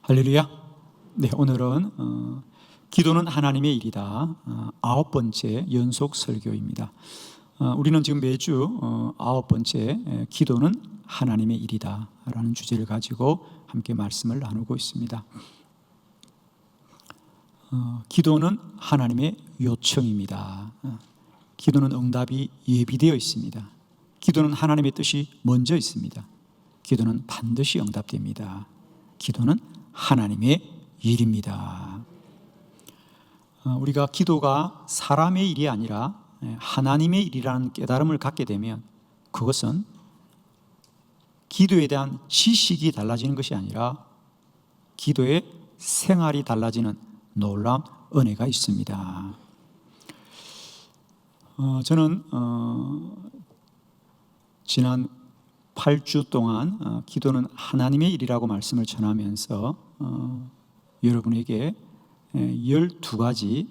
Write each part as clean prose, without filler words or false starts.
할렐루야. 네, 오늘은 기도는 하나님의 일이다. 9번째 연속 설교입니다. 우리는 지금 매주 9번째 기도는 하나님의 일이다 라는 주제를 가지고 함께 말씀을 나누고 있습니다. 기도는 하나님의 요청입니다. 기도는 응답이 예비되어 있습니다. 기도는 하나님의 뜻이 먼저 있습니다. 기도는 반드시 응답됩니다. 기도는 하나님의 일입니다. 우리가 기도가 사람의 일이 아니라 하나님의 일이라는 깨달음을 갖게 되면 그것은 기도에 대한 지식이 달라지는 것이 아니라 기도의 생활이 달라지는 놀라운 은혜가 있습니다. 저는 지난 8주 동안 기도는 하나님의 일이라고 말씀을 전하면서 여러분에게 12가지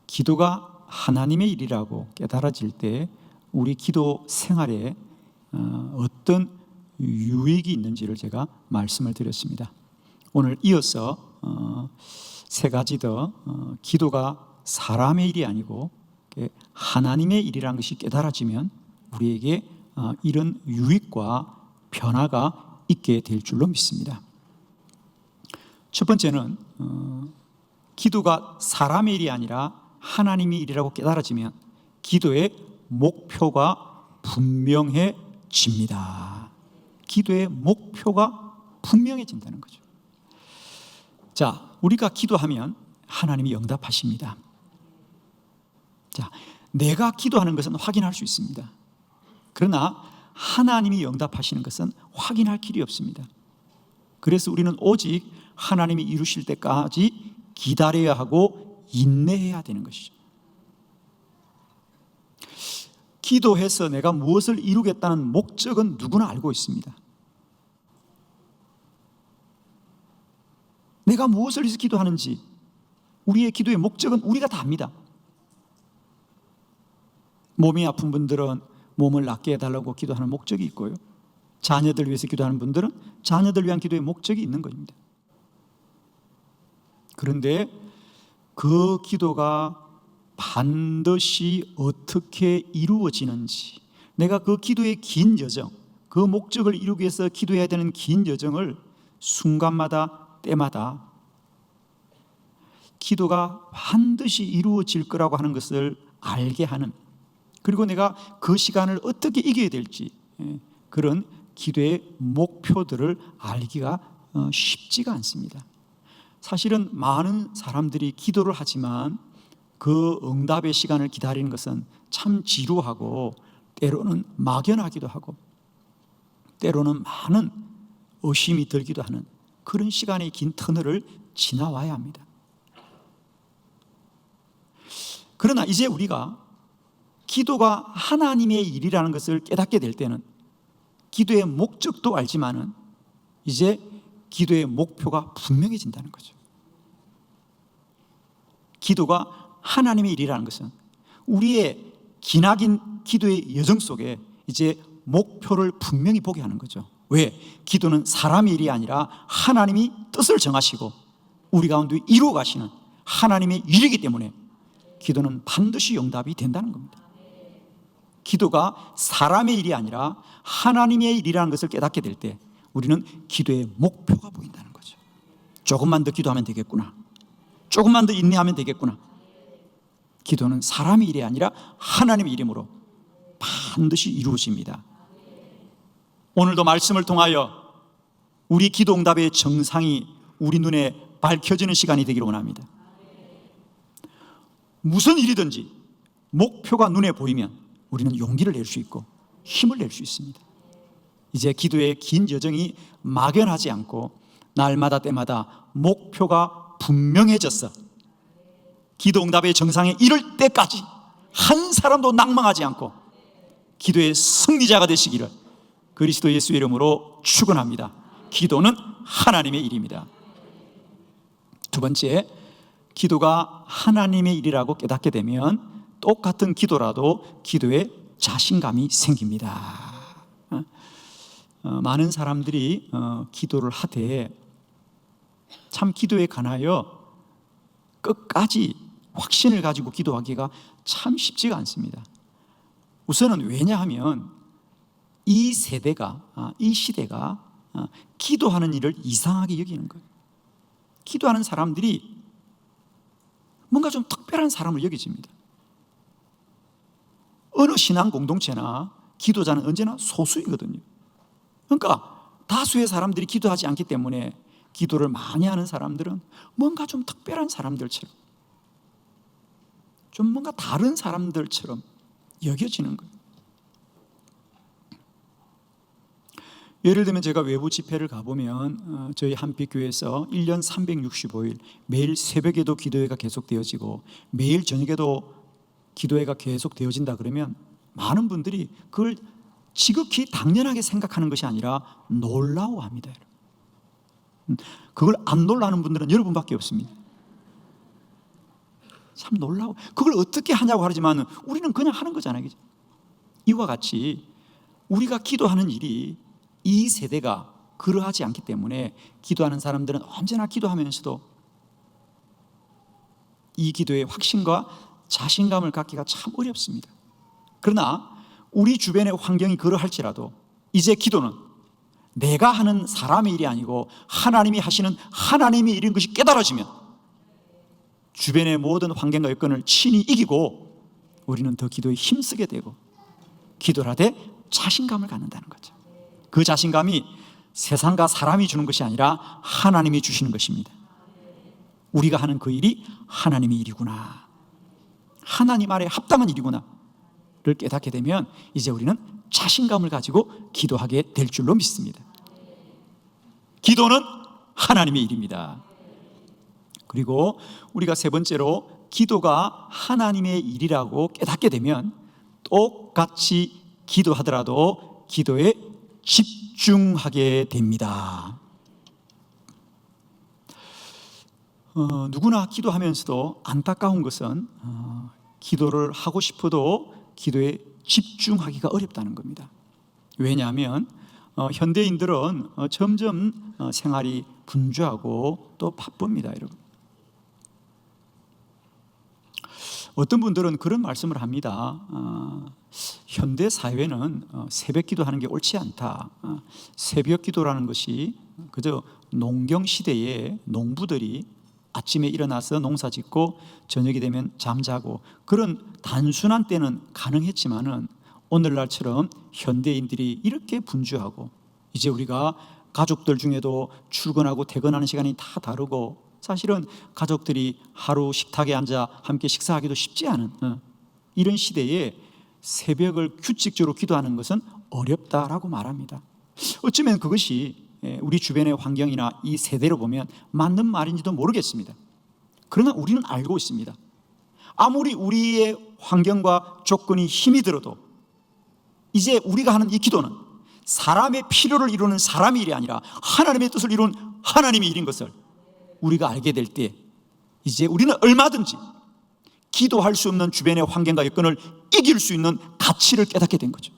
기도가 하나님의 일이라고 깨달아질 때 우리 기도 생활에 어떤 유익이 있는지를 제가 말씀을 드렸습니다. 오늘 이어서 3가지 더 기도가 사람의 일이 아니고 하나님의 일이라는 것이 깨달아지면 우리에게 이런 유익과 변화가 있게 될 줄로 믿습니다. 첫 번째는 기도가 사람의 일이 아니라 하나님의 일이라고 깨달아지면 기도의 목표가 분명해집니다. 기도의 목표가 분명해진다는 거죠. 자, 우리가 기도하면 하나님이 응답하십니다. 자, 내가 기도하는 것은 확인할 수 있습니다. 그러나 하나님이 응답하시는 것은 확인할 길이 없습니다. 그래서 우리는 오직 하나님이 이루실 때까지 기다려야 하고 인내해야 되는 것이죠. 기도해서 내가 무엇을 이루겠다는 목적은 누구나 알고 있습니다. 내가 무엇을 위해서 기도하는지 우리의 기도의 목적은 우리가 다 압니다. 몸이 아픈 분들은 몸을 낫게 해달라고 기도하는 목적이 있고요, 자녀들 위해서 기도하는 분들은 자녀들 위한 기도의 목적이 있는 것입니다. 그런데 그 기도가 반드시 어떻게 이루어지는지, 내가 그 기도의 긴 여정, 그 목적을 이루기 위해서 기도해야 되는 긴 여정을 순간마다 때마다 기도가 반드시 이루어질 거라고 하는 것을 알게 하는, 그리고 내가 그 시간을 어떻게 이겨야 될지 그런 기도의 목표들을 알기가 쉽지가 않습니다. 사실은 많은 사람들이 기도를 하지만 그 응답의 시간을 기다리는 것은 참 지루하고 때로는 막연하기도 하고 때로는 많은 의심이 들기도 하는 그런 시간의 긴 터널을 지나와야 합니다. 그러나 이제 우리가 기도가 하나님의 일이라는 것을 깨닫게 될 때는 기도의 목적도 알지만은 이제 기도의 목표가 분명해진다는 거죠. 기도가 하나님의 일이라는 것은 우리의 기나긴 기도의 여정 속에 이제 목표를 분명히 보게 하는 거죠. 왜? 기도는 사람의 일이 아니라 하나님이 뜻을 정하시고 우리 가운데 이루어 가시는 하나님의 일이기 때문에 기도는 반드시 응답이 된다는 겁니다. 기도가 사람의 일이 아니라 하나님의 일이라는 것을 깨닫게 될 때 우리는 기도의 목표가 보인다는 거죠. 조금만 더 기도하면 되겠구나, 조금만 더 인내하면 되겠구나. 기도는 사람의 일이 아니라 하나님의 이름으로 반드시 이루어집니다. 오늘도 말씀을 통하여 우리 기도 응답의 정상이 우리 눈에 밝혀지는 시간이 되기를 원합니다. 무슨 일이든지 목표가 눈에 보이면 우리는 용기를 낼 수 있고 힘을 낼 수 있습니다. 이제 기도의 긴 여정이 막연하지 않고 날마다 때마다 목표가 분명해졌어. 기도 응답의 정상에 이를 때까지 한 사람도 낭망하지 않고 기도의 승리자가 되시기를 그리스도 예수 이름으로 축원합니다. 기도는 하나님의 일입니다. 두 번째, 기도가 하나님의 일이라고 깨닫게 되면 똑같은 기도라도 기도에 자신감이 생깁니다. 많은 사람들이 기도를 하되 참 기도에 관하여 끝까지 확신을 가지고 기도하기가 참 쉽지가 않습니다. 우선은 왜냐하면 이 세대가, 이 시대가 기도하는 일을 이상하게 여기는 거예요. 기도하는 사람들이 뭔가 좀 특별한 사람을 여겨집니다. 어느 신앙 공동체나 기도자는 언제나 소수이거든요. 그러니까 다수의 사람들이 기도하지 않기 때문에 기도를 많이 하는 사람들은 뭔가 좀 특별한 사람들처럼, 좀 뭔가 다른 사람들처럼 여겨지는 거예요. 예를 들면 제가 외부 집회를 가보면 저희 한빛교회에서 1년 365일 매일 새벽에도 기도회가 계속되어지고 매일 저녁에도 기도회가 계속되어진다 그러면 많은 분들이 그걸 지극히 당연하게 생각하는 것이 아니라 놀라워합니다. 그걸 안 놀라는 분들은 여러분밖에 없습니다. 참 놀라워. 그걸 어떻게 하냐고 하지만 우리는 그냥 하는 거잖아요. 그죠? 이와 같이 우리가 기도하는 일이 이 세대가 그러하지 않기 때문에 기도하는 사람들은 언제나 기도하면서도 이 기도의 확신과 자신감을 갖기가 참 어렵습니다. 그러나 우리 주변의 환경이 그러할지라도 이제 기도는 내가 하는 사람의 일이 아니고 하나님이 하시는 하나님의 일인 것이 깨달아지면 주변의 모든 환경과 여건을 친히 이기고 우리는 더 기도에 힘쓰게 되고 기도를 하되 자신감을 갖는다는 거죠. 그 자신감이 세상과 사람이 주는 것이 아니라 하나님이 주시는 것입니다. 우리가 하는 그 일이 하나님의 일이구나, 하나님 아래 합당한 일이구나를 깨닫게 되면 이제 우리는 자신감을 가지고 기도하게 될 줄로 믿습니다. 기도는 하나님의 일입니다. 그리고 우리가 세 번째로 기도가 하나님의 일이라고 깨닫게 되면 똑같이 기도하더라도 기도에 집중하게 됩니다. 누구나 기도하면서도 안타까운 것은 기도를 하고 싶어도 기도에 집중하기가 어렵다는 겁니다. 왜냐하면 현대인들은 점점 생활이 분주하고 또 바쁩니다, 여러분. 어떤 분들은 그런 말씀을 합니다. 현대 사회는 새벽 기도하는 게 옳지 않다. 새벽 기도라는 것이 그저 농경 시대에 농부들이 아침에 일어나서 농사 짓고 저녁이 되면 잠자고 그런 단순한 때는 가능했지만은 오늘날처럼 현대인들이 이렇게 분주하고 이제 우리가 가족들 중에도 출근하고 퇴근하는 시간이 다 다르고 사실은 가족들이 하루 식탁에 앉아 함께 식사하기도 쉽지 않은 이런 시대에 새벽을 규칙적으로 기도하는 것은 어렵다라고 말합니다. 어쩌면 그것이 우리 주변의 환경이나 이 세대로 보면 맞는 말인지도 모르겠습니다. 그러나 우리는 알고 있습니다. 아무리 우리의 환경과 조건이 힘이 들어도 이제 우리가 하는 이 기도는 사람의 필요를 이루는 사람의 일이 아니라 하나님의 뜻을 이루는 하나님의 일인 것을 우리가 알게 될 때 이제 우리는 얼마든지 기도할 수 없는 주변의 환경과 여건을 이길 수 있는 가치를 깨닫게 된 거죠.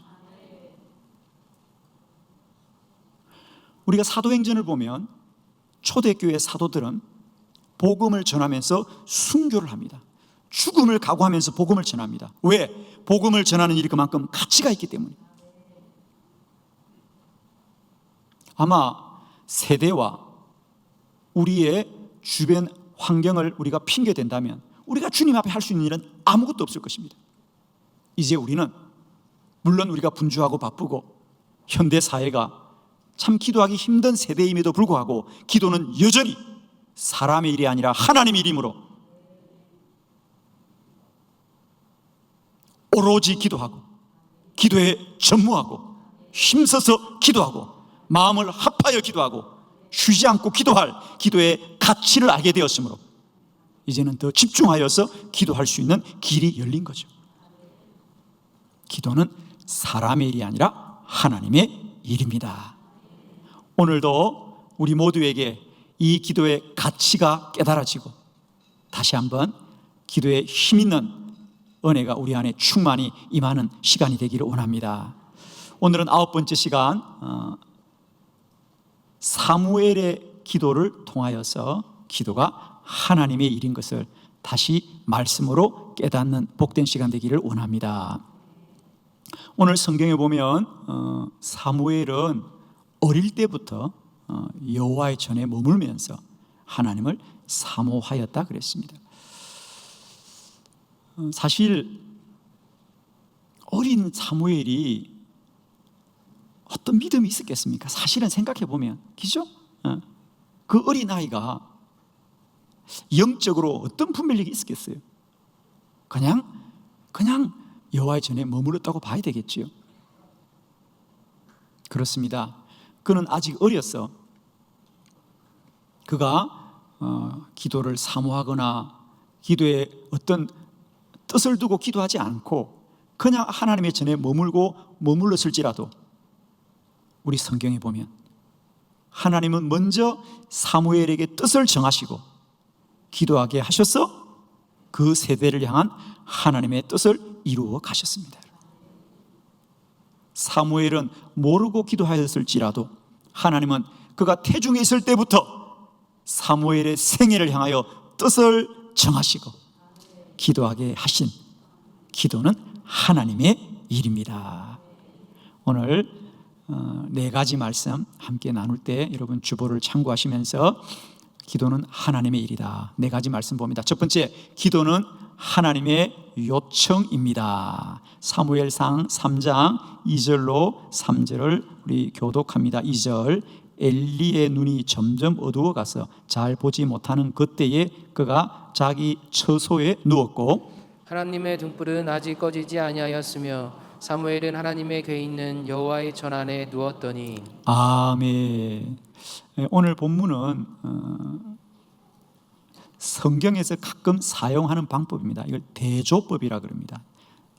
우리가 사도행전을 보면 초대교회 사도들은 복음을 전하면서 순교를 합니다. 죽음을 각오하면서 복음을 전합니다. 왜? 복음을 전하는 일이 그만큼 가치가 있기 때문에. 아마 세대와 우리의 주변 환경을 우리가 핑계댄다면 우리가 주님 앞에 할 수 있는 일은 아무것도 없을 것입니다. 이제 우리는 물론 우리가 분주하고 바쁘고 현대 사회가 참 기도하기 힘든 세대임에도 불구하고 기도는 여전히 사람의 일이 아니라 하나님의 일이므로 오로지 기도하고 기도에 전무하고 힘써서 기도하고 마음을 합하여 기도하고 쉬지 않고 기도할 기도의 가치를 알게 되었으므로 이제는 더 집중하여서 기도할 수 있는 길이 열린 거죠. 기도는 사람의 일이 아니라 하나님의 일입니다. 오늘도 우리 모두에게 이 기도의 가치가 깨달아지고 다시 한번 기도에 힘 있는 은혜가 우리 안에 충만히 임하는 시간이 되기를 원합니다. 오늘은 9번째 시간 사무엘의 기도를 통하여서 기도가 하나님의 일인 것을 다시 말씀으로 깨닫는 복된 시간 되기를 원합니다. 오늘 성경에 보면 사무엘은 어릴 때부터 여호와의 전에 머물면서 하나님을 사모하였다 그랬습니다. 사실 어린 사무엘이 어떤 믿음이 있었겠습니까? 사실은 생각해 보면, 그죠? 그 어린 아이가 영적으로 어떤 분별력이 있었겠어요? 그냥 여호와의 전에 머물렀다고 봐야 되겠지요. 그렇습니다. 그는 아직 어렸어. 그가 기도를 사모하거나 기도에 어떤 뜻을 두고 기도하지 않고 그냥 하나님의 전에 머물렀을지라도 우리 성경에 보면 하나님은 먼저 사무엘에게 뜻을 정하시고 기도하게 하셔서 그 세대를 향한 하나님의 뜻을 이루어 가셨습니다. 사무엘은 모르고 기도하였을지라도 하나님은 그가 태중에 있을 때부터 사무엘의 생애를 향하여 뜻을 정하시고 기도하게 하신 기도는 하나님의 일입니다. 오늘 네 가지 말씀 함께 나눌 때 여러분 주보를 참고하시면서 기도는 하나님의 일이다. 네 가지 말씀 봅니다. 첫 번째, 기도는 하나님의 요청입니다. 사무엘상 3장 2절로 3절을 우리 교독합니다. 2절, 엘리의 눈이 점점 어두워가서 잘 보지 못하는 그때에 그가 자기 처소에 누웠고 하나님의 등불은 아직 꺼지지 아니하였으며 사무엘은 하나님의 궤에 있는 여호와의 전 안에 누웠더니. 아멘. 오늘 본문은 성경에서 가끔 사용하는 방법입니다. 이걸 대조법이라 그럽니다.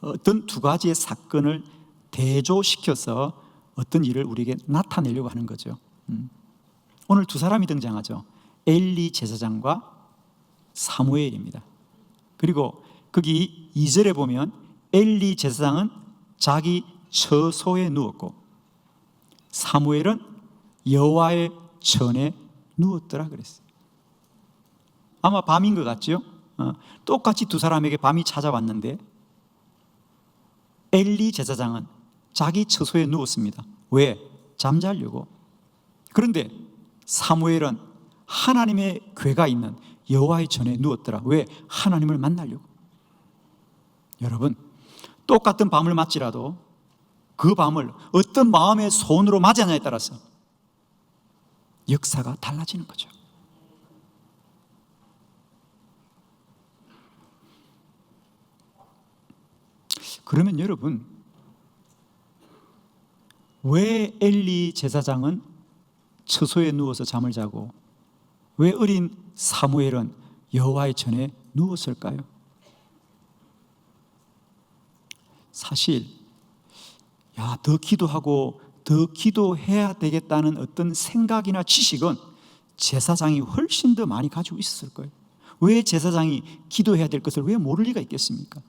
어떤 두 가지의 사건을 대조시켜서 어떤 일을 우리에게 나타내려고 하는 거죠. 오늘 두 사람이 등장하죠. 엘리 제사장과 사무엘입니다. 그리고 거기 2절에 보면 엘리 제사장은 자기 처소에 누웠고 사무엘은 여호와의 전에 누웠더라 그랬어요. 아마 밤인 것 같죠? 똑같이 두 사람에게 밤이 찾아왔는데 엘리 제사장은 자기 처소에 누웠습니다. 왜? 잠자려고. 그런데 사무엘은 하나님의 궤가 있는 여호와의 전에 누웠더라. 왜? 하나님을 만나려고. 여러분, 똑같은 밤을 맞지라도 그 밤을 어떤 마음의 손으로 맞이하냐에 따라서 역사가 달라지는 거죠. 그러면 여러분, 왜 엘리 제사장은 처소에 누워서 잠을 자고 왜 어린 사무엘은 여호와의 전에 누웠을까요? 사실 더 기도하고 더 기도해야 되겠다는 어떤 생각이나 지식은 제사장이 훨씬 더 많이 가지고 있었을 거예요. 왜 제사장이 기도해야 될 것을 왜 모를 리가 있겠습니까?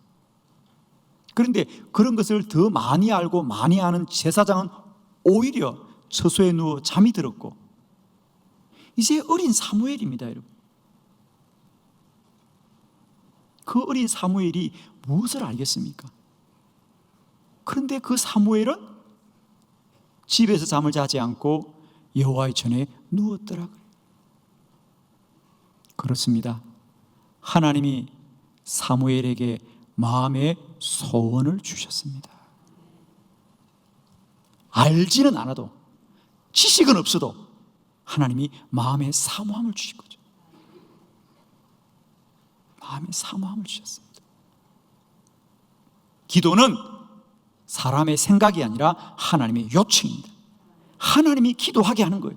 그런데 그런 것을 더 많이 알고 많이 아는 제사장은 오히려 처소에 누워 잠이 들었고 이제 어린 사무엘입니다, 여러분. 그 어린 사무엘이 무엇을 알겠습니까? 그런데 그 사무엘은 집에서 잠을 자지 않고 여호와의 전에 누웠더라고요. 그렇습니다. 하나님이 사무엘에게 마음의 소원을 주셨습니다. 알지는 않아도 지식은 없어도 하나님이 마음의 사모함을 주신 거죠. 마음의 사모함을 주셨습니다. 기도는 사람의 생각이 아니라 하나님의 요청입니다. 하나님이 기도하게 하는 거예요.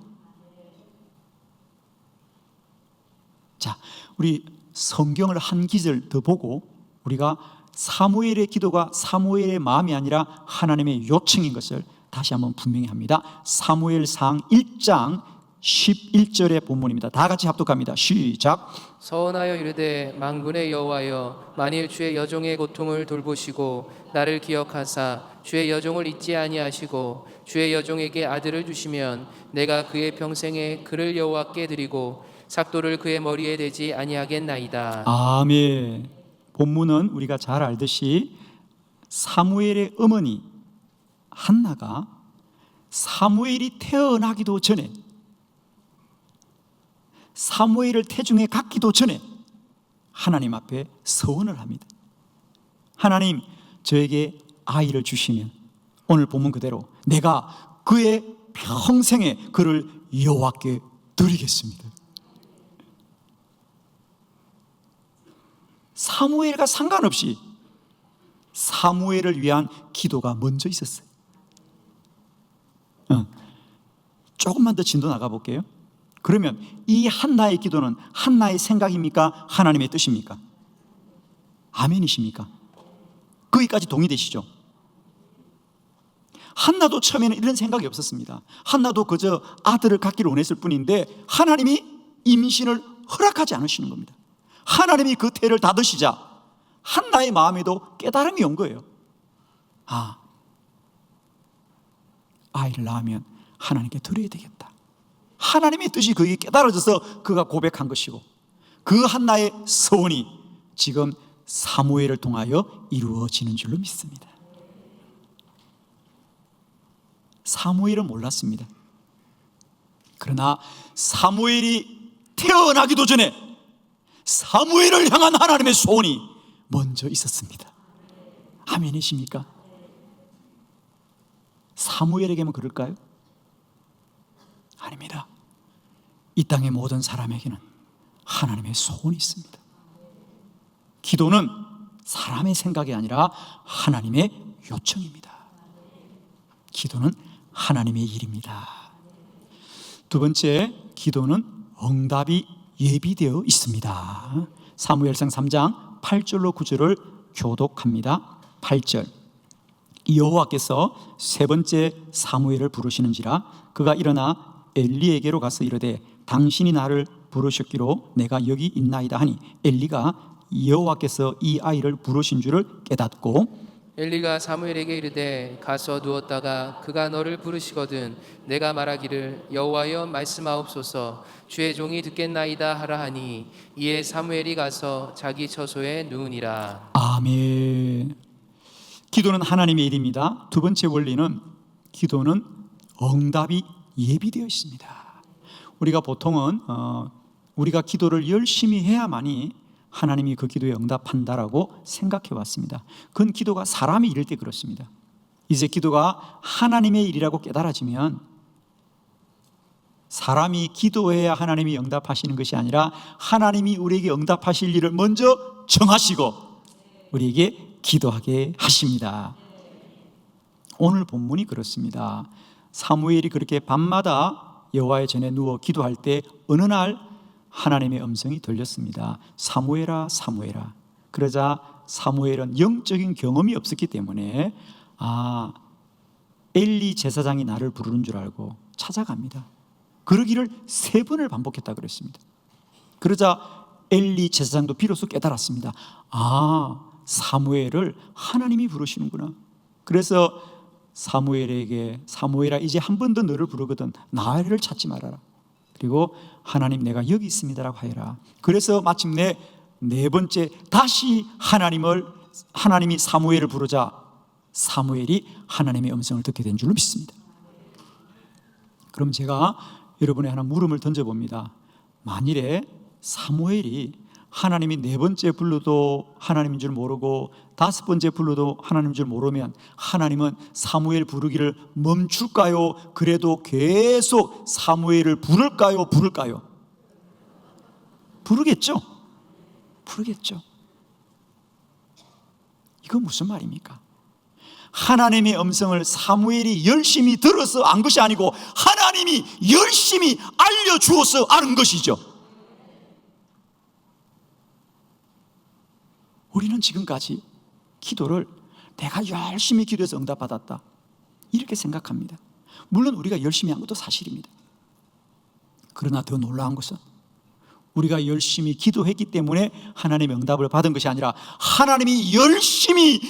자, 우리 성경을 한 기절 더 보고 우리가 사무엘의 기도가 사무엘의 마음이 아니라 하나님의 요청인 것을 다시 한번 분명히 합니다. 사무엘상 1장 11절의 본문입니다. 다 같이 합독합니다. 시작. 서원하여 이르되 만군의 여호와여 만일 주의 여종의 고통을 돌보시고 나를 기억하사 주의 여종을 잊지 아니하시고 주의 여종에게 아들을 주시면 내가 그의 평생에 그를 여호와께 드리고 삭도를 그의 머리에 대지 아니하겠나이다. 아멘. 본문은 우리가 잘 알듯이 사무엘의 어머니 한나가 사무엘이 태어나기도 전에, 사무엘을 태중에 갖기도 전에 하나님 앞에 서원을 합니다. 하나님, 저에게 아이를 주시면 오늘 본문 그대로 내가 그의 평생에 그를 여호와께 드리겠습니다. 사무엘과 상관없이 사무엘을 위한 기도가 먼저 있었어요. 조금만 더 진도 나가볼게요. 그러면 이 한나의 기도는 한나의 생각입니까? 하나님의 뜻입니까? 아멘이십니까? 거기까지 동의되시죠? 한나도 처음에는 이런 생각이 없었습니다. 한나도 그저 아들을 갖기를 원했을 뿐인데 하나님이 임신을 허락하지 않으시는 겁니다. 하나님이 그 태를 닫으시자 한나의 마음에도 깨달음이 온 거예요. 아이를 낳으면 하나님께 드려야 되겠다. 하나님의 뜻이 그에게 깨달아져서 그가 고백한 것이고, 그 한나의 소원이 지금 사무엘을 통하여 이루어지는 줄로 믿습니다. 사무엘은 몰랐습니다. 그러나 사무엘이 태어나기도 전에 사무엘을 향한 하나님의 소원이 먼저 있었습니다. 아멘이십니까? 사무엘에게만 그럴까요? 아닙니다. 이 땅의 모든 사람에게는 하나님의 소원이 있습니다. 기도는 사람의 생각이 아니라 하나님의 요청입니다. 기도는 하나님의 일입니다. 두 번째, 기도는 응답이 예비되어 있습니다. 사무엘상 3장 8절로 9절을 교독합니다. 8절. 여호와께서 세 번째 사무엘을 부르시는지라 그가 일어나 엘리에게로 가서 이르되 당신이 나를 부르셨기로 내가 여기 있나이다 하니 엘리가 여호와께서 이 아이를 부르신 줄을 깨닫고 엘리가 사무엘에게 이르되 가서 누웠다가 그가 너를 부르시거든 내가 말하기를 여호와여 말씀하옵소서 주의 종이 듣겠나이다 하라 하니 이에 사무엘이 가서 자기 처소에 누우니라. 아멘. 기도는 하나님의 일입니다. 두 번째 원리는 기도는 응답이 예비되어 있습니다. 우리가 보통은 우리가 기도를 열심히 해야만이 하나님이 그 기도에 응답한다라고 생각해 왔습니다. 그건 기도가 사람이 이럴 때 그렇습니다. 이제 기도가 하나님의 일이라고 깨달아지면 사람이 기도해야 하나님이 응답하시는 것이 아니라 하나님이 우리에게 응답하실 일을 먼저 정하시고 우리에게 기도하게 하십니다. 오늘 본문이 그렇습니다. 사무엘이 그렇게 밤마다 여호와의 전에 누워 기도할 때 어느 날 하나님의 음성이 들렸습니다. 사무엘아 사무엘아. 그러자 사무엘은 영적인 경험이 없었기 때문에 엘리 제사장이 나를 부르는 줄 알고 찾아갑니다. 그러기를 3번을 반복했다 그랬습니다. 그러자 엘리 제사장도 비로소 깨달았습니다. 사무엘을 하나님이 부르시는구나. 그래서 사무엘에게 사무엘아 이제 한 번 더 너를 부르거든 나를 찾지 말아라. 그리고 하나님 내가 여기 있습니다라고 하여라. 그래서 마침내 4번째 다시 하나님이 사무엘을 부르자 사무엘이 하나님의 음성을 듣게 된 줄로 믿습니다. 그럼 제가 여러분의 하나 물음을 던져봅니다. 만일에 사무엘이 하나님이 4번째 불러도 하나님인 줄 모르고 5번째 불러도 하나님인 줄 모르면 하나님은 사무엘 부르기를 멈출까요? 그래도 계속 사무엘을 부를까요? 부르겠죠? 이거 무슨 말입니까? 하나님의 음성을 사무엘이 열심히 들어서 안 것이 아니고 하나님이 열심히 알려주어서 아는 것이죠. 우리는 지금까지 기도를 내가 열심히 기도해서 응답받았다 이렇게 생각합니다. 물론 우리가 열심히 한 것도 사실입니다. 그러나 더 놀라운 것은 우리가 열심히 기도했기 때문에 하나님의 응답을 받은 것이 아니라 하나님이 열심히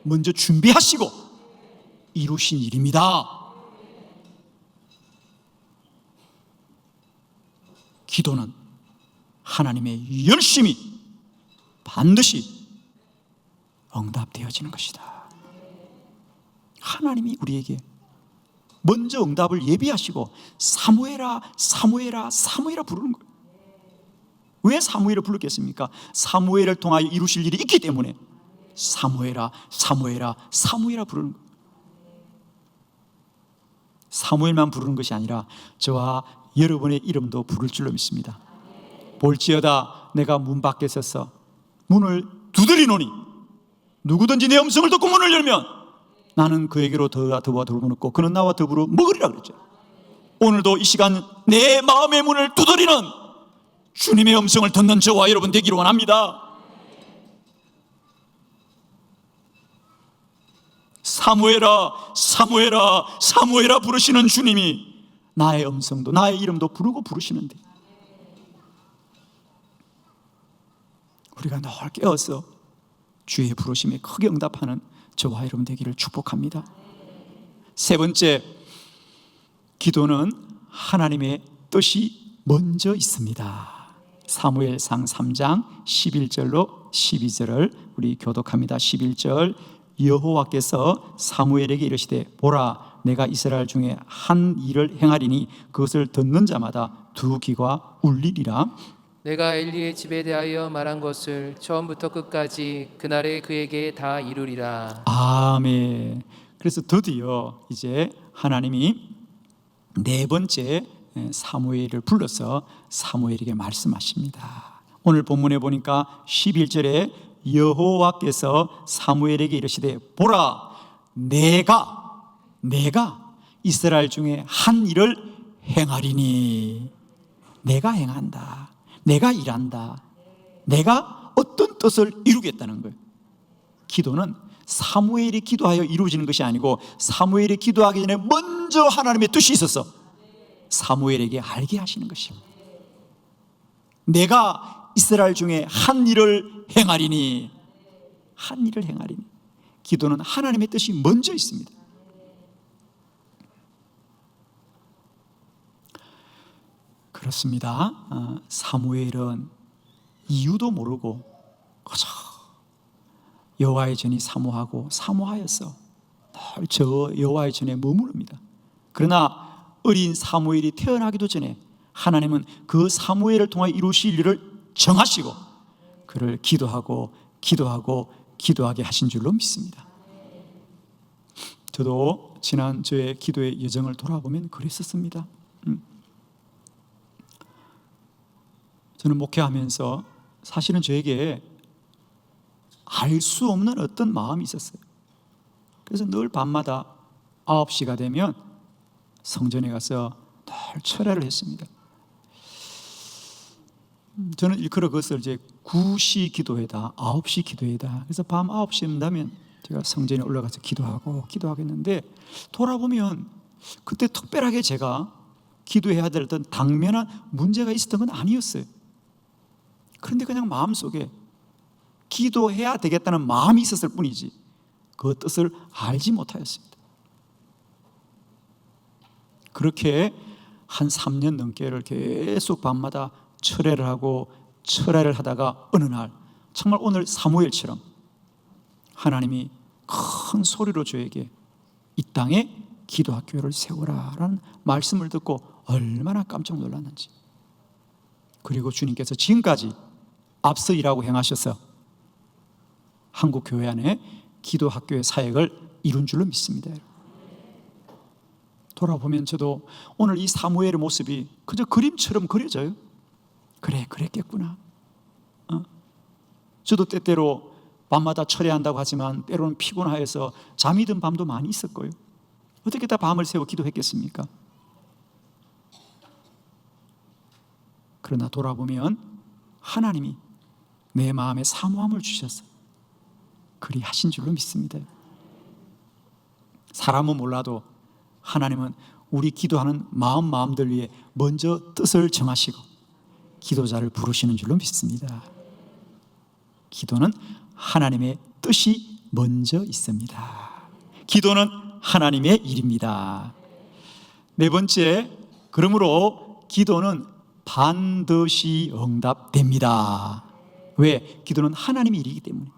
먼저 준비하시고 이루신 일입니다. 기도는 하나님의 열심히 반드시 응답되어지는 것이다. 하나님이 우리에게 먼저 응답을 예비하시고 사무엘아 부르는 거예요. 왜 사무엘을 불렀겠습니까? 사무엘을 통하여 이루실 일이 있기 때문에 사무엘아 부르는 거예요. 사무엘만 부르는 것이 아니라 저와 여러분의 이름도 부를 줄로 믿습니다. 볼지어다 내가 문 밖에 서서 문을 두드리노니 누구든지 내 음성을 듣고 문을 열면 나는 그에게로 더와 들어오고 그는 나와 더불어 먹으리라 그랬죠. 오늘도 이 시간 내 마음의 문을 두드리는 주님의 음성을 듣는 저와 여러분 되기를 원합니다. 사무엘아 부르시는 주님이 나의 음성도 나의 이름도 부르고 부르시는데 우리가 늘 깨어서 주의 부르심에 크게 응답하는 저와 여러분 되기를 축복합니다. 세 번째, 기도는 하나님의 뜻이 먼저 있습니다. 사무엘상 3장 11절로 12절을 우리 교독합니다. 11절 여호와께서 사무엘에게 이르시되 보라 내가 이스라엘 중에 한 일을 행하리니 그것을 듣는 자마다 두 귀가 울리리라. 내가 엘리의 집에 대하여 말한 것을 처음부터 끝까지 그날에 그에게 다 이루리라. 아멘. 그래서 드디어 이제 하나님이 네 번째 사무엘을 불러서 사무엘에게 말씀하십니다. 오늘 본문에 보니까 11절에 여호와께서 사무엘에게 이르시되 보라 내가 이스라엘 중에 한 일을 행하리니 내가 행한다. 내가 일한다. 내가 어떤 뜻을 이루겠다는 거예요. 기도는 사무엘이 기도하여 이루어지는 것이 아니고 사무엘이 기도하기 전에 먼저 하나님의 뜻이 있어서 사무엘에게 알게 하시는 것입니다. 내가 이스라엘 중에 한 일을 행하리니 기도는 하나님의 뜻이 먼저 있습니다. 그렇습니다. 사무엘은 이유도 모르고 그저 여호와의 전이 사모하여서 늘 저 여호와의 전에 머무릅니다. 그러나 어린 사무엘이 태어나기도 전에 하나님은 그 사무엘을 통해 이루실 일을 정하시고 그를 기도하게 하신 줄로 믿습니다. 저도 지난 저의 기도의 여정을 돌아보면 그랬었습니다. 저는 목회하면서 사실은 저에게 알 수 없는 어떤 마음이 있었어요. 그래서 늘 밤마다 9시가 되면 성전에 가서 늘 철야를 했습니다. 저는 일컬어 그것을 이제 9시 기도회다, 9시 기도회다. 그래서 밤 9시 된다면 제가 성전에 올라가서 기도하겠는데 돌아보면 그때 특별하게 제가 기도해야 될 어떤 당면한 문제가 있었던 건 아니었어요. 그런데 그냥 마음속에 기도해야 되겠다는 마음이 있었을 뿐이지 그 뜻을 알지 못하였습니다. 그렇게 한 3년 넘게를 계속 밤마다 철회를 하다가 어느 날 정말 오늘 사무엘처럼 하나님이 큰 소리로 저에게 이 땅에 기도학교를 세우라라는 말씀을 듣고 얼마나 깜짝 놀랐는지, 그리고 주님께서 지금까지 앞서 일하고 행하셔서 한국 교회 안에 기도학교의 사역을 이룬 줄로 믿습니다. 돌아보면 저도 오늘 이 사무엘의 모습이 그저 그림처럼 그려져요. 그래, 그랬겠구나. 저도 때때로 밤마다 철야한다고 하지만 때로는 피곤하여서 잠이 든 밤도 많이 있을 거예요. 어떻게 다 밤을 새워 기도했겠습니까? 그러나 돌아보면 하나님이 내 마음에 사모함을 주셔서 그리 하신 줄로 믿습니다. 사람은 몰라도 하나님은 우리 기도하는 마음들 위에 먼저 뜻을 정하시고 기도자를 부르시는 줄로 믿습니다. 기도는 하나님의 뜻이 먼저 있습니다. 기도는 하나님의 일입니다. 네 번째, 그러므로 기도는 반드시 응답됩니다. 왜? 기도는 하나님의 일이기 때문에.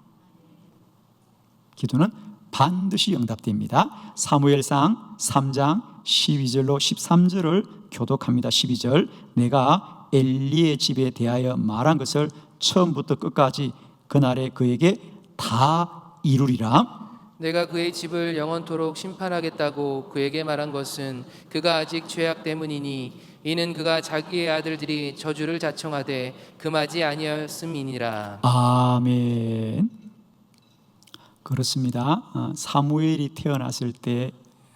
기도는 반드시 응답됩니다. 사무엘상 3장 12절로 13절을 교독합니다. 12절, 내가 엘리의 집에 대하여 말한 것을 처음부터 끝까지 그날에 그에게 다 이루리라. 내가 그의 집을 영원토록 심판하겠다고 그에게 말한 것은 그가 아직 죄악 때문이니 이는 그가 자기의 아들들이 저주를 자청하되 금하지 아니하였음이니라. 아멘. 그렇습니다. 사무엘이 태어났을 때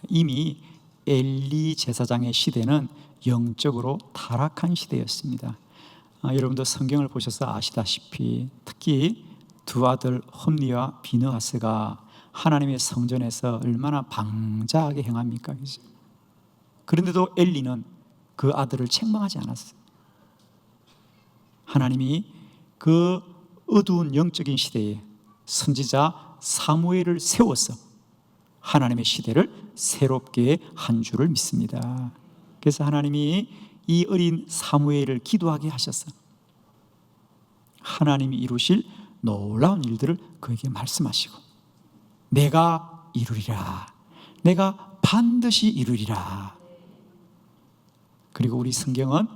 이미 엘리 제사장의 시대는 영적으로 타락한 시대였습니다. 여러분도 성경을 보셔서 아시다시피 특히 두 아들 홈니와 비느하스가 하나님의 성전에서 얼마나 방자하게 행합니까? 그런데도 엘리는 그 아들을 책망하지 않았어요. 하나님이 그 어두운 영적인 시대에 선지자 사무엘을 세워서 하나님의 시대를 새롭게 한 줄을 믿습니다. 그래서 하나님이 이 어린 사무엘을 기도하게 하셔서 하나님이 이루실 놀라운 일들을 그에게 말씀하시고 내가 이루리라, 내가 반드시 이루리라. 그리고 우리 성경은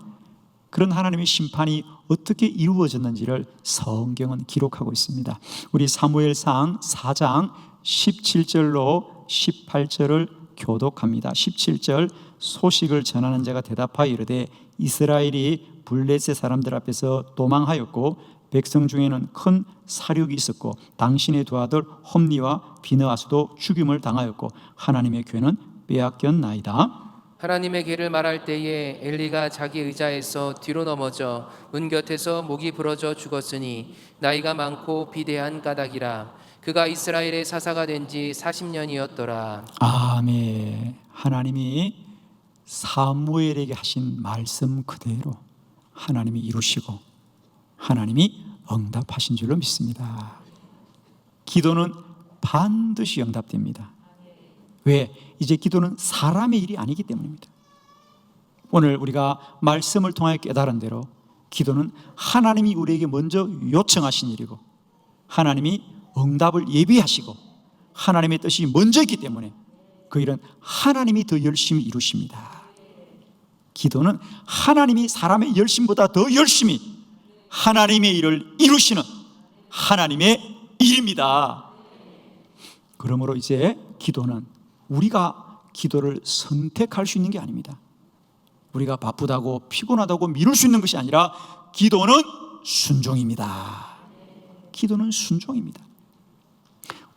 그런 하나님의 심판이 어떻게 이루어졌는지를 성경은 기록하고 있습니다. 우리 사무엘상 4장 17절로 18절을 교독합니다. 17절, 소식을 전하는 자가 대답하여 이르되 이스라엘이 블레셋 사람들 앞에서 도망하였고 백성 중에는 큰 사륙이 있었고 당신의 두 아들 홈니와 비느하스도 죽임을 당하였고 하나님의 괴는 빼앗겼나이다. 하나님의 길을 말할 때에 엘리가 자기 의자에서 뒤로 넘어져 문 곁에서 목이 부러져 죽었으니 나이가 많고 비대한 까닭이라. 그가 이스라엘의 사사가 된 지 40년이었더라. 아멘. 하나님이 사무엘에게 하신 말씀 그대로 하나님이 이루시고 하나님이 응답하신 줄로 믿습니다. 기도는 반드시 응답됩니다. 왜? 이제 기도는 사람의 일이 아니기 때문입니다. 오늘 우리가 말씀을 통하여 깨달은 대로 기도는 하나님이 우리에게 먼저 요청하신 일이고 하나님이 응답을 예비하시고 하나님의 뜻이 먼저 있기 때문에 그 일은 하나님이 더 열심히 이루십니다. 기도는 하나님이 사람의 열심보다 더 열심히 하나님의 일을 이루시는 하나님의 일입니다. 그러므로 이제 기도는 우리가 기도를 선택할 수 있는 게 아닙니다. 우리가 바쁘다고 피곤하다고 미룰 수 있는 것이 아니라 기도는 순종입니다. 기도는 순종입니다.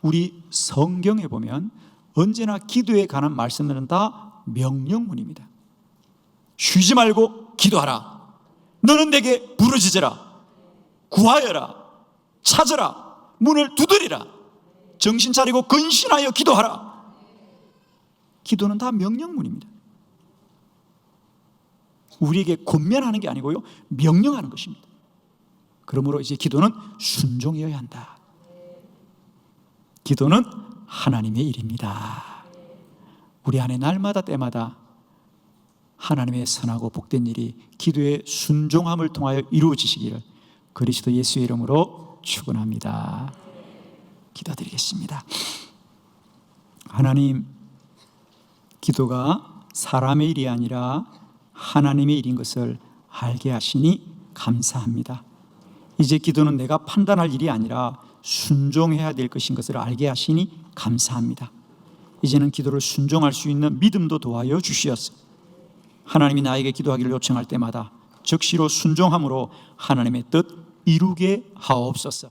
우리 성경에 보면 언제나 기도에 관한 말씀들은 다 명령문입니다. 쉬지 말고 기도하라. 너는 내게 부르짖으라. 구하여라. 찾으라. 문을 두드리라. 정신 차리고 근신하여 기도하라. 기도는 다 명령문입니다. 우리에게 권면하는 게 아니고요, 명령하는 것입니다. 그러므로 이제 기도는 순종이어야 한다. 기도는 하나님의 일입니다. 우리 안에 날마다 때마다 하나님의 선하고 복된 일이 기도의 순종함을 통하여 이루어지시기를 그리스도 예수의 이름으로 축원합니다. 기도드리겠습니다. 하나님, 기도가 사람의 일이 아니라 하나님의 일인 것을 알게 하시니 감사합니다. 이제 기도는 내가 판단할 일이 아니라 순종해야 될 것인 것을 알게 하시니 감사합니다. 이제는 기도를 순종할 수 있는 믿음도 도와여 주시옵소서. 하나님이 나에게 기도하기를 요청할 때마다 즉시로 순종함으로 하나님의 뜻 이루게 하옵소서.